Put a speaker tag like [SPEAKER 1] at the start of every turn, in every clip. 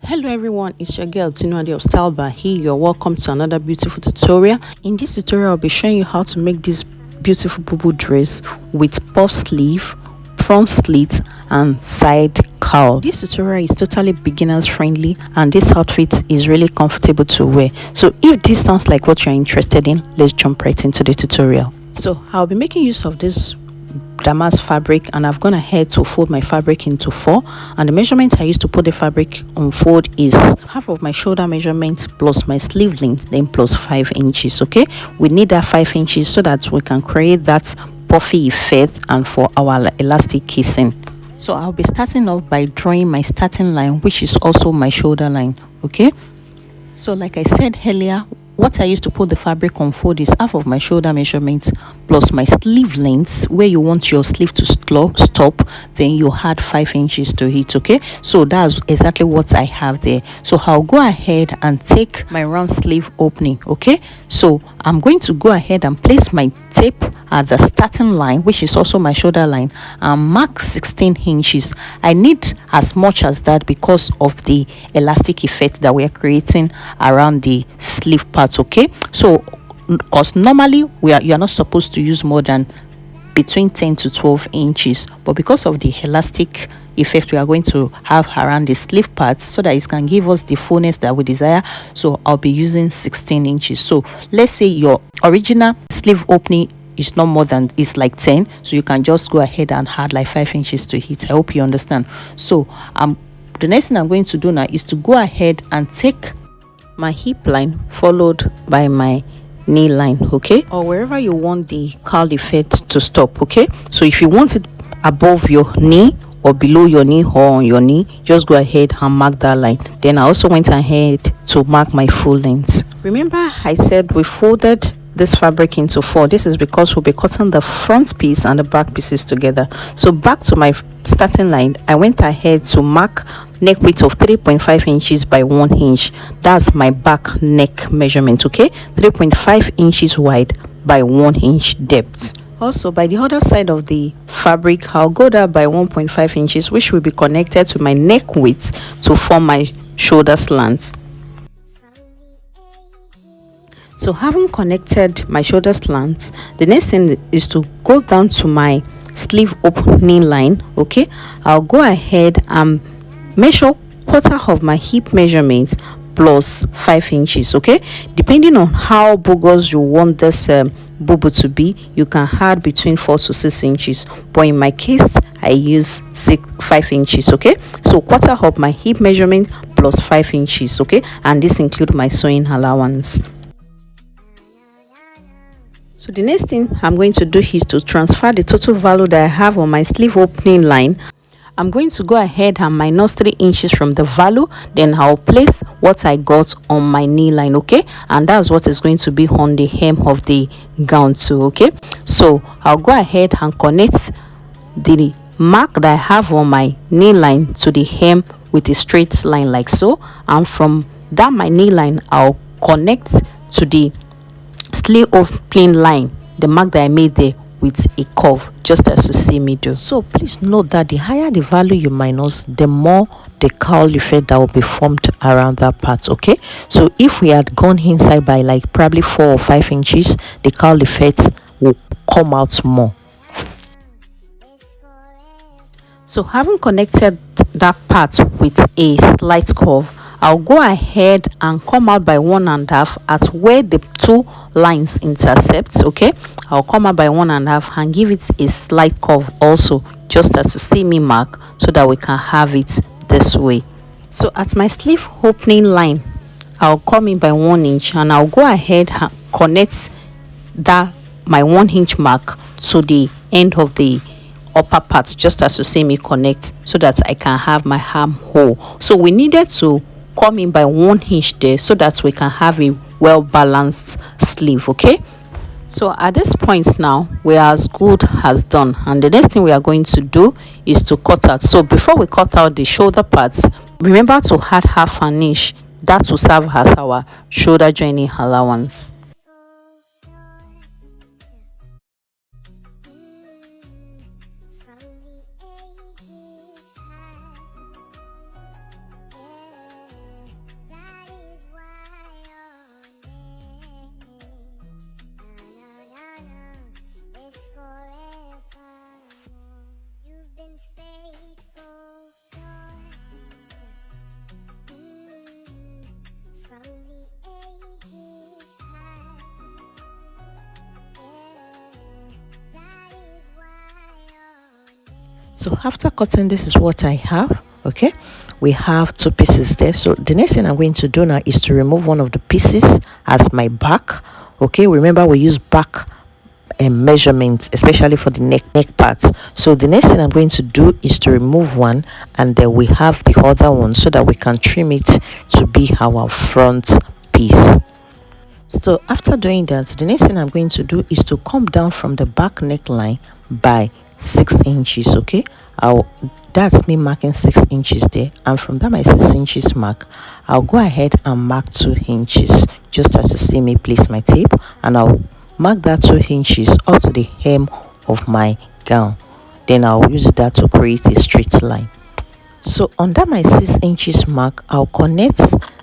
[SPEAKER 1] Hello everyone, it's your girl Tinuade of Style Bar here. You're welcome to another beautiful tutorial. In this tutorial, I'll be showing you how to make this beautiful bubu dress with puff sleeve, front slit and side cowl. This tutorial is totally beginners friendly and this outfit is really comfortable to wear. So if this sounds like what you're interested in, let's jump right into the tutorial. So I'll be making use of this damask fabric and I've gone ahead to fold my fabric into 4, and the measurement I used to put the fabric on fold is half of my shoulder measurement plus my sleeve length, then plus 5 inches. Okay, we need that 5 inches so that we can create that puffy effect and for our elastic casing. So I'll be starting off by drawing my starting line, which is also my shoulder line. Okay, so like I said earlier, what I used to put the fabric on fold is half of my shoulder measurement plus my sleeve length. Where you want your sleeve to stop, then you add 5 inches to it. Okay, so that's exactly what I have there. So I'll go ahead and take my round sleeve opening. Okay, so I'm going to go ahead and place my tape at the starting line, which is also my shoulder line, and mark 16 inches. I need as much as that because of the elastic effect that we are creating around the sleeve part. Okay, so because normally you're not supposed to use more than between 10 to 12 inches, but because of the elastic effect we are going to have around the sleeve part, so that it can give us the fullness that we desire, so I'll be using 16 inches. So let's say your original sleeve opening is not more than, it's like 10, so you can just go ahead and add like 5 inches to it. I hope you understand. So the next thing I'm going to do now is to go ahead and take my hip line followed by my knee line, okay, or wherever you want the cowl effect to stop. Okay, so if you want it above your knee or below your knee or on your knee, just go ahead and mark that line. Then I also went ahead to mark my full length. Remember I said we folded this fabric into 4. This is because we'll be cutting the front piece and the back pieces together. So back to my starting line, I went ahead to mark neck width of 3.5 inches by 1 inch. That's my back neck measurement. Okay, 3.5 inches wide by 1 inch depth. Also, by the other side of the fabric, I'll go down by 1.5 inches, which will be connected to my neck width to form my shoulder slant. So having connected my shoulder slant, the next thing is to go down to my sleeve opening line. Okay, I'll go ahead and measure quarter of my hip measurement plus 5 inches. Okay, depending on how bogus you want this bubu to be, you can add between 4 to 6 inches, but in my case I use 5 inches. Okay, so quarter of my hip measurement plus 5 inches. Okay, and this includes my sewing allowance. So the next thing I'm going to do is to transfer the total value that I have on my sleeve opening line. I'm going to go ahead and minus 3 inches from the value, then I'll place what I got on my knee line. Okay, and that's what is going to be on the hem of the gown too. Okay, so I'll go ahead and connect the mark that I have on my knee line to the hem with a straight line like so, and from that my knee line I'll connect to the sleeve opening line, the mark that I made there, with a curve, just as you see me do. So please note that the higher the value you minus, the more the cowl effect that will be formed around that part. Okay, so if we had gone inside by like probably 4 or 5 inches, the cowl effect will come out more. So having connected that part with a slight curve, I'll go ahead and come out by 1.5 at where the 2 lines intersect. Okay, I'll come out by 1.5 and give it a slight curve also, just as you see me mark, so that we can have it this way. So at my sleeve opening line, I'll come in by 1 inch and I'll go ahead and connect that my 1 inch mark to the end of the upper part, just as you see me connect, so that I can have my armhole. So we needed to come in by 1 inch there so that we can have a well balanced sleeve. Okay, so at this point now we are as good as done, and the next thing we are going to do is to cut out. So before we cut out the shoulder parts, remember to add half an inch. That will serve as our shoulder joining allowance. So after cutting, this is what I have. Okay, we have two pieces there. So the next thing I'm going to do now is to remove one of the pieces as my back. Okay, remember we use back and measurements, especially for the neck parts. So the next thing I'm going to do is to remove one, and then we have the other one so that we can trim it to be our front piece. So after doing that, the next thing I'm going to do is to come down from the back neckline by 6 inches. Okay, that's me marking 6 inches there, and from that my 6 inches mark, I'll go ahead and mark 2 inches, just as you see me place my tape, and I'll mark that 2 inches up to the hem of my gown. Then I'll use that to create a straight line. So under my 6 inches mark, I'll connect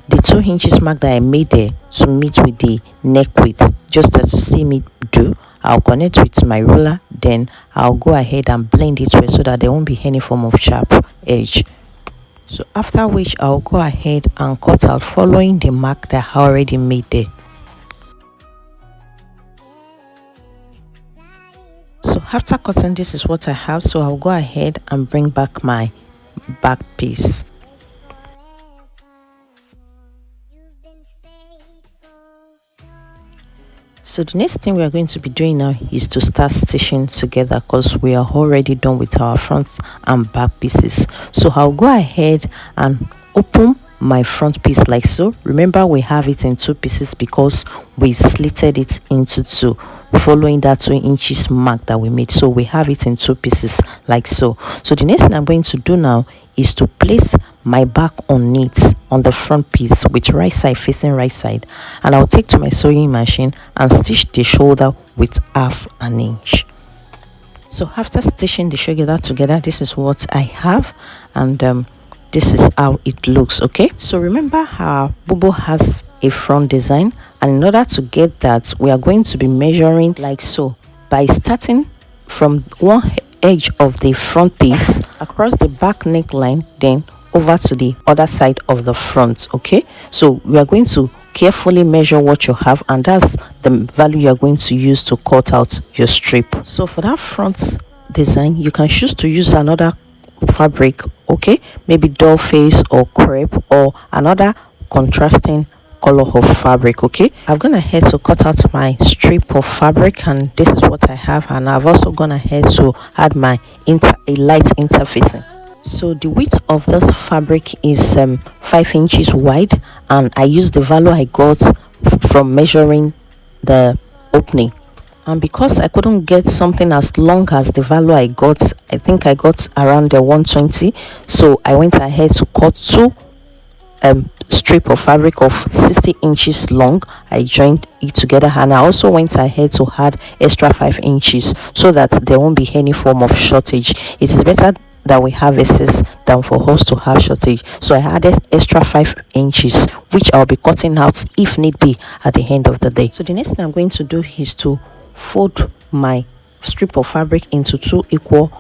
[SPEAKER 1] the 2 inches mark that I made there to meet with the neck width, just as you see me do. I'll connect with my ruler, then I'll go ahead and blend it well so that there won't be any form of sharp edge. So after which, I'll go ahead and cut out following the mark that I already made there. So after cutting, this is what I have. So I'll go ahead and bring back my back piece. So the next thing we are going to be doing now is to start stitching together, because we are already done with our front and back pieces. So I'll go ahead and open my front piece like so. Remember, we have it in 2 pieces because we slitted it into 2, following that 2 inches mark that we made. So we have it in 2 pieces like so. So the next thing I'm going to do now is to place my back on it on the front piece with right side facing right side, and I'll take to my sewing machine and stitch the shoulder with half an inch. So after stitching the shoulder together, this is what I have, and this is how it looks. Okay, so remember how Bubu has a front design, and in order to get that, we are going to be measuring like so, by starting from one edge of the front piece across the back neckline, then over to the other side of the front. Okay, so we are going to carefully measure what you have, and that's the value you are going to use to cut out your strip. So for that front design, you can choose to use another fabric, okay, maybe doll face or crepe or another contrasting color of fabric. Okay, I'm gonna head to cut out my strip of fabric, and this is what I have, and I've also gone ahead to add my a light interfacing. So the width of this fabric is 5 inches wide, and I used the value I got from measuring the opening. And because I couldn't get something as long as the value I got, I think I got around the 120, so I went ahead to cut 2 strip of fabric of 60 inches long. I joined it together, and I also went ahead to add extra 5 inches so that there won't be any form of shortage. It is better that we have excess than for us to have shortage. So I added extra 5 inches, which I'll be cutting out if need be at the end of the day. So the next thing I'm going to do is to fold my strip of fabric into 2 equal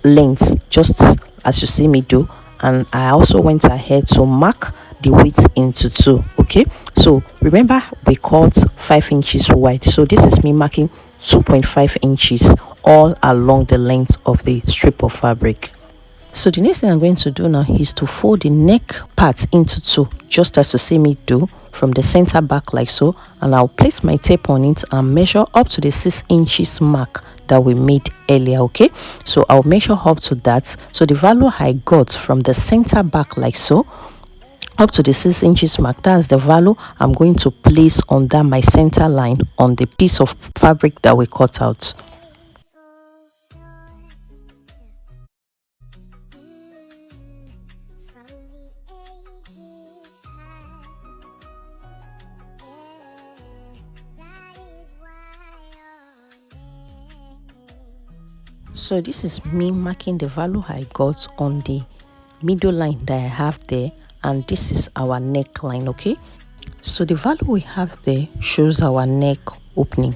[SPEAKER 1] lengths, just as you see me do, and I also went ahead to mark the width into 2. Okay, so remember we cut 5 inches wide, so this is me marking 2.5 inches all along the length of the strip of fabric. So the next thing I'm going to do now is to fold the neck part into 2, just as you see me do, from the center back like so, and I'll place my tape on it and measure up to the 6 inches mark that we made earlier. Okay, so I'll measure up to that. So the value I got from the center back like so up to the 6 inches mark, that's the value I'm going to place under my center line on the piece of fabric that we cut out. So this is me marking the value I got on the middle line that I have there, and this is our neckline. Okay, so the value we have there shows our neck opening.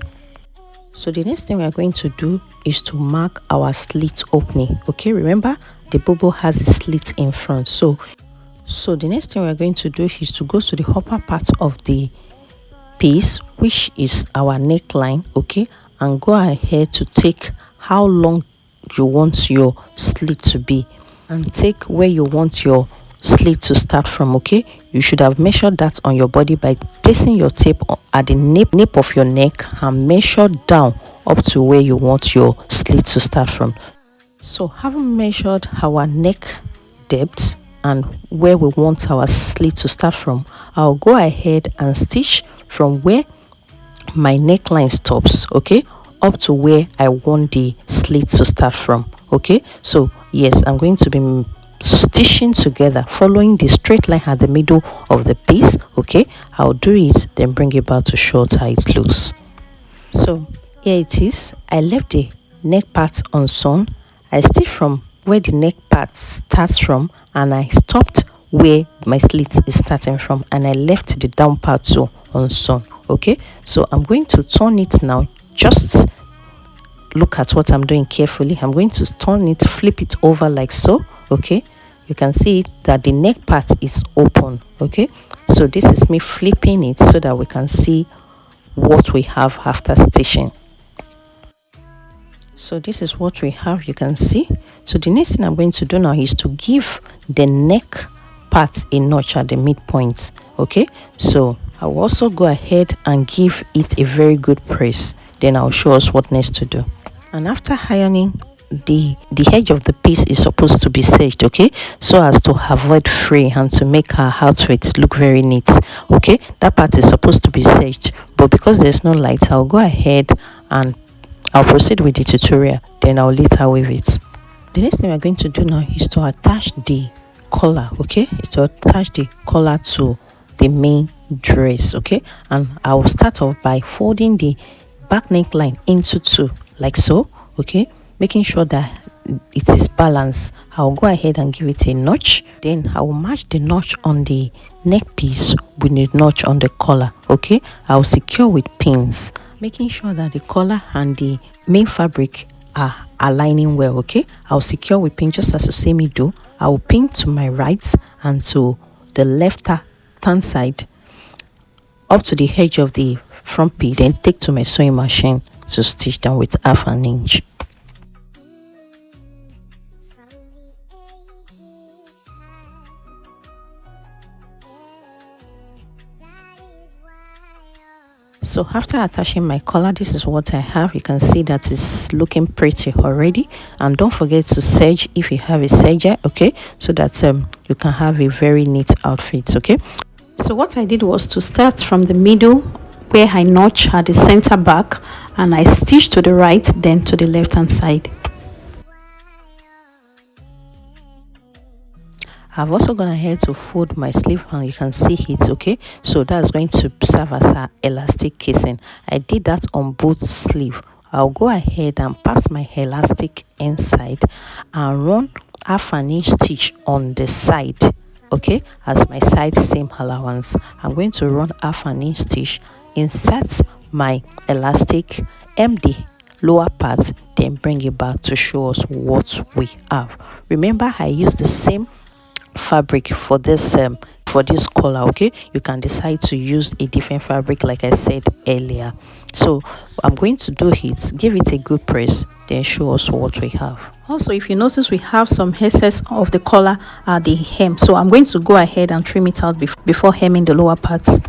[SPEAKER 1] So the next thing we are going to do is to mark our slit opening. Okay, remember the Bubu has a slit in front, so the next thing we are going to do is to go to the upper part of the piece, which is our neckline. Okay, and go ahead to take how long you want your slit to be, and take where you want your slit to start from. Okay, you should have measured that on your body by placing your tape at the nape of your neck and measure down up to where you want your slit to start from. So having measured our neck depth and where we want our slit to start from, I'll go ahead and stitch from where my neckline stops, okay, up to where I want the slit to start from. Okay, so yes, I'm going to be stitching together following the straight line at the middle of the piece. Okay, I'll do it, then bring it back to show how it looks. So here it is. I left the neck part unsewn. I stitched from where the neck part starts from, and I stopped where my slit is starting from, and I left the down part too unsewn. Okay, so I'm going to turn it now. Just look at what I'm doing carefully. I'm going to turn it, flip it over like so. Okay, you can see that the neck part is open. Okay, so this is me flipping it so that we can see what we have after stitching. So this is what we have, you can see. So the next thing I'm going to do now is to give the neck part a notch at the midpoint. Okay, so I will also go ahead and give it a very good press. Then I'll show us what next to do. And after ironing, the edge of the piece is supposed to be serged, okay, so as to avoid fray and to make our outfit look very neat. Okay, that part is supposed to be serged, but because there's no light, I'll go ahead and I'll proceed with the tutorial, then I'll later weave it. The next thing we're going to do now is to attach the collar. Okay, is to attach the collar to the main dress. Okay, and I will start off by folding the back neckline into two like so. Okay, making sure that it is balanced. I'll go ahead and give it a notch. Then I will match the notch on the neck piece with the notch on the collar. Okay, I'll secure with pins, making sure that the collar and the main fabric are aligning well. Okay, I'll secure with pin just as you see me do. I will pin to my right and to the left hand side up to the edge of the front piece, then take to my sewing machine to stitch down with 1/2 inch. So after attaching my collar, this is what I have. You can see that it's looking pretty already. And don't forget to serge if you have a serger, okay, so that you can have a very neat outfit. Okay, so what I did was to start from the middle where I notch at the center back, and I stitch to the right, then to the left hand side. I've also gone ahead to fold my sleeve, and you can see it. Okay, so that's going to serve as an elastic casing. I did that on both sleeve. I'll go ahead and pass my elastic inside and run 1/2 inch stitch on the side. Okay, as my side seam allowance, I'm going to run 1/2 inch stitch, insert my elastic, empty lower part, then bring it back to show us what we have. Remember, I use the same fabric for this collar. Okay, you can decide to use a different fabric like I said earlier. So I'm going to do it, give it a good press, then show us what we have. Also, if you notice, we have some excess of the collar at the hem, so I'm going to go ahead and trim it out before hemming the lower parts.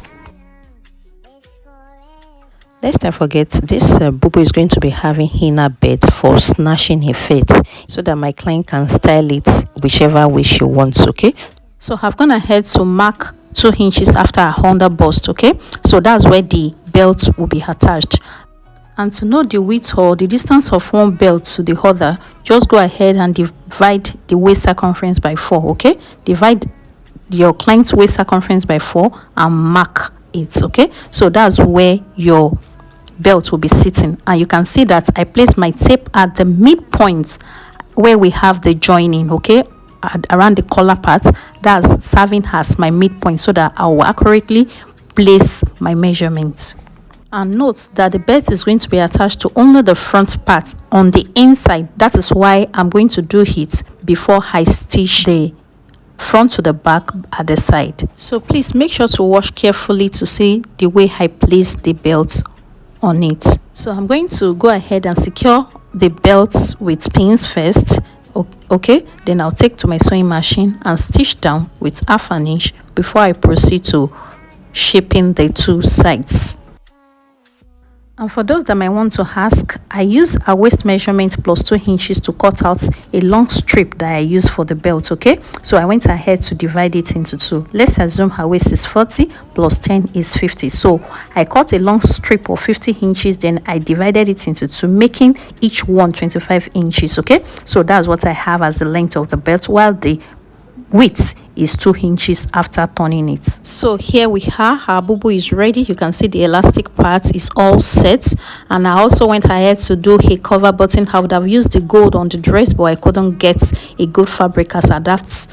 [SPEAKER 1] Lest I forget, this bubu is going to be having inner beds for snatching effects, so that my client can style it whichever way she wants. Okay, so I've gone ahead to mark 2 inches after a under bust. Okay, so that's where the belt will be attached. And to know the width or the distance of one belt to the other, just go ahead and divide the waist circumference by 4. Okay, divide your client's waist circumference by 4 and mark it. Okay, so that's where your belt will be sitting, and you can see that I place my tape at the midpoint where we have the joining. Okay, around the collar part, that's serving as my midpoint, so that I will accurately place my measurements. And note that the belt is going to be attached to only the front part on the inside. That is why I'm going to do it before I stitch the front to the back at the side. So please make sure to watch carefully to see the way I place the belt on it. So I'm going to go ahead and secure the belt with pins first. Okay, then I'll take to my sewing machine and stitch down with 1/2 inch before I proceed to shaping the two sides. And for those that might want to ask, I use a waist measurement plus 2 inches to cut out a long strip that I use for the belt. Okay, so I went ahead to divide it into two. Let's assume her waist is 40 plus 10 is 50. So I cut a long strip of 50 inches, then I divided it into two, making each one 25 inches. Okay, so that's what I have as the length of the belt, while the width is 2 inches after turning it. So here we are, our bubu is ready. You can see the elastic part is all set, and I also went ahead to do a cover button. I would have used the gold on the dress, but I couldn't get a good fabric as at that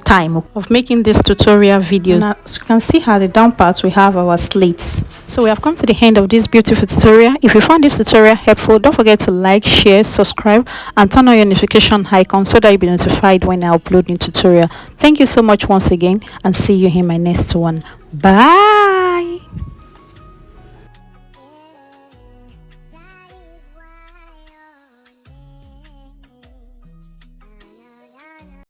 [SPEAKER 1] time of making this tutorial video. And as you can see, at the down part we have our slits. So we have come to the end of this beautiful tutorial. If you found this tutorial helpful, don't forget to like, share, subscribe, and turn on your notification icon so that you'll be notified when I upload new tutorial. Thank you so much once again, and see you in my next one. Bye.